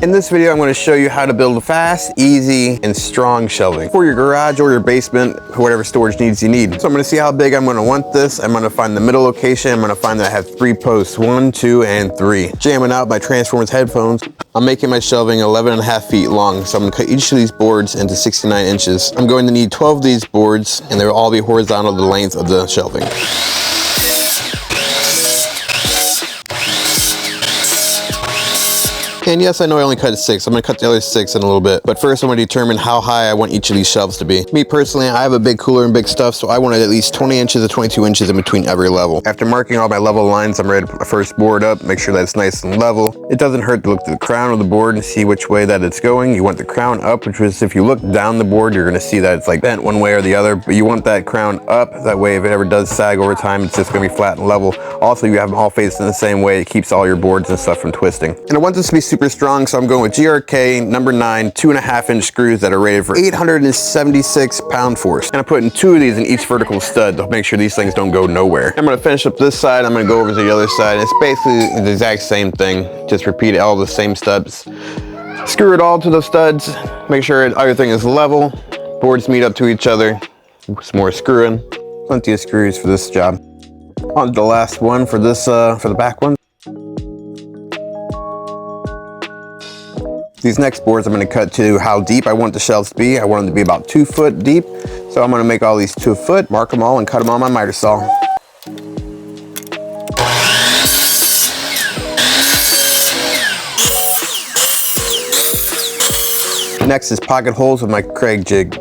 In this video, I'm going to show you how to build fast, easy, and strong shelving for your garage or your basement, whatever storage needs you need. So I'm going to see how big I'm going to want this. I'm going to find the middle location. I'm going to find that I have 3 posts, 1, 2, and 3. Jamming out my Transformers headphones. I'm making my shelving 11.5 feet long, so I'm going to cut each of these boards into 69 inches. I'm going to need 12 of these boards, and they'll all be horizontal to the length of the shelving. And yes, I know I only cut 6. I'm gonna cut the other 6 in a little bit. But first I'm gonna determine how high I want each of these shelves to be. Me personally, I have a big cooler and big stuff, so I wanted at least 20 inches to 22 inches in between every level. After marking all my level lines, I'm ready to put my first board up, make sure that it's nice and level. It doesn't hurt to look to the crown of the board and see which way that it's going. You want the crown up, which is if you look down the board, you're gonna see that it's like bent one way or the other, but you want that crown up. That way, if it ever does sag over time, it's just gonna be flat and level. Also, you have them all facing the same way. It keeps all your boards and stuff from twisting. And I want this to be super strong, so I'm going with GRK number 9 2.5 inch screws that are rated for 876 pound force. And I'm putting 2 of these in each vertical stud to make sure these things don't go nowhere. I'm gonna finish up this side. I'm gonna go over to the other side. It's basically the exact same thing. Just repeat all the same studs. Screw it all to the studs. Make sure everything is level. Boards meet up to each other. Some more screwing. Plenty of screws for this job. On to the last one for this, for the back one. These next boards I'm going to cut to how deep I want the shelves to be. I want them to be about 2 foot deep. So I'm going to make all these 2 foot, mark them all, and cut them on my miter saw. Next is pocket holes with my Kreg jig.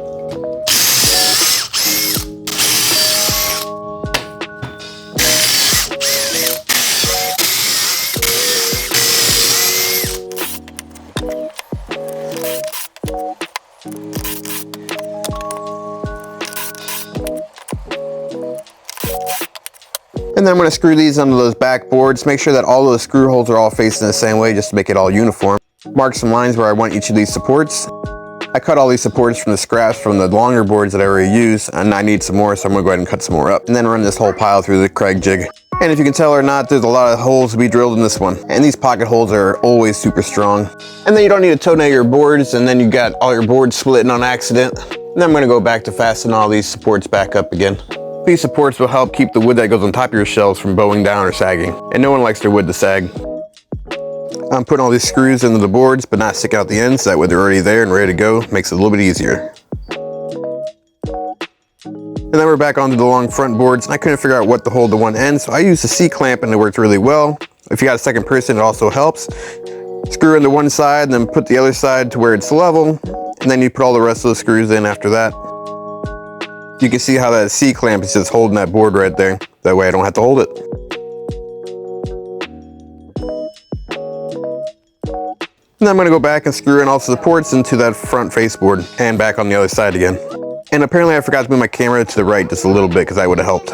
And then I'm going to screw these onto those back boards. Make sure that all those screw holes are all facing the same way just to make it all uniform. Mark some lines where I want each of these supports. I cut all these supports from the scraps from the longer boards that I already used, and I need some more, so I'm going to go ahead and cut some more up. And then run this whole pile through the Kreg jig. And if you can tell or not, there's a lot of holes to be drilled in this one. And these pocket holes are always super strong. And then you don't need to toenail your boards, and then you got all your boards splitting on accident. And then I'm going to go back to fasten all these supports back up again. These supports will help keep the wood that goes on top of your shelves from bowing down or sagging. And no one likes their wood to sag. I'm putting all these screws into the boards, but not sticking out the ends, so that way they're already there and ready to go. Makes it a little bit easier. And then we're back onto the long front boards, and I couldn't figure out what to hold to one end, so I used a C-clamp and it worked really well. If you got a second person, it also helps. Screw into one side, and then put the other side to where it's level, and then you put all the rest of the screws in after that. You can see how that C-clamp is just holding that board right there. That way I don't have to hold it. And then I'm going to go back and screw in all the supports into that front face board and back on the other side again. And apparently I forgot to move my camera to the right just a little bit because that would have helped.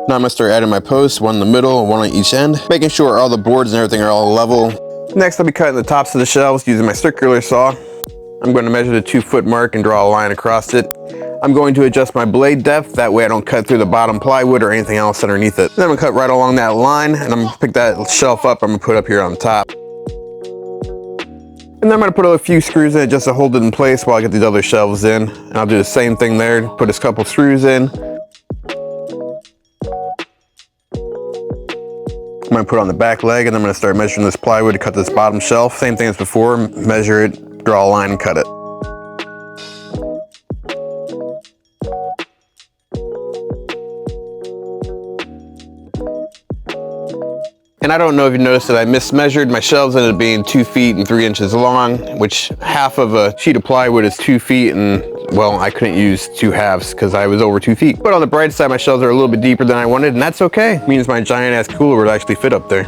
Now I'm going to start adding my posts, one in the middle and one on each end, making sure all the boards and everything are all level. Next I'll be cutting the tops of the shelves using my circular saw. I'm going to measure the 2 foot mark and draw a line across it. I'm going to adjust my blade depth, that way I don't cut through the bottom plywood or anything else underneath it. Then I'm going to cut right along that line, and I'm going to pick that shelf up, I'm going to put up here on top. And then I'm going to put a few screws in it just to hold it in place while I get these other shelves in. And I'll do the same thing there, put a couple screws in. I'm going to put on the back leg, and I'm going to start measuring this plywood to cut this bottom shelf. Same thing as before, measure it, draw a line and cut it. And I don't know if you noticed that I mismeasured. My shelves ended up being 2 feet and 3 inches long, which half of a sheet of plywood is 2 feet, and well, I couldn't use 2 halves because I was over 2 feet. But on the bright side, my shelves are a little bit deeper than I wanted, and that's okay. It means my giant ass cooler would actually fit up there.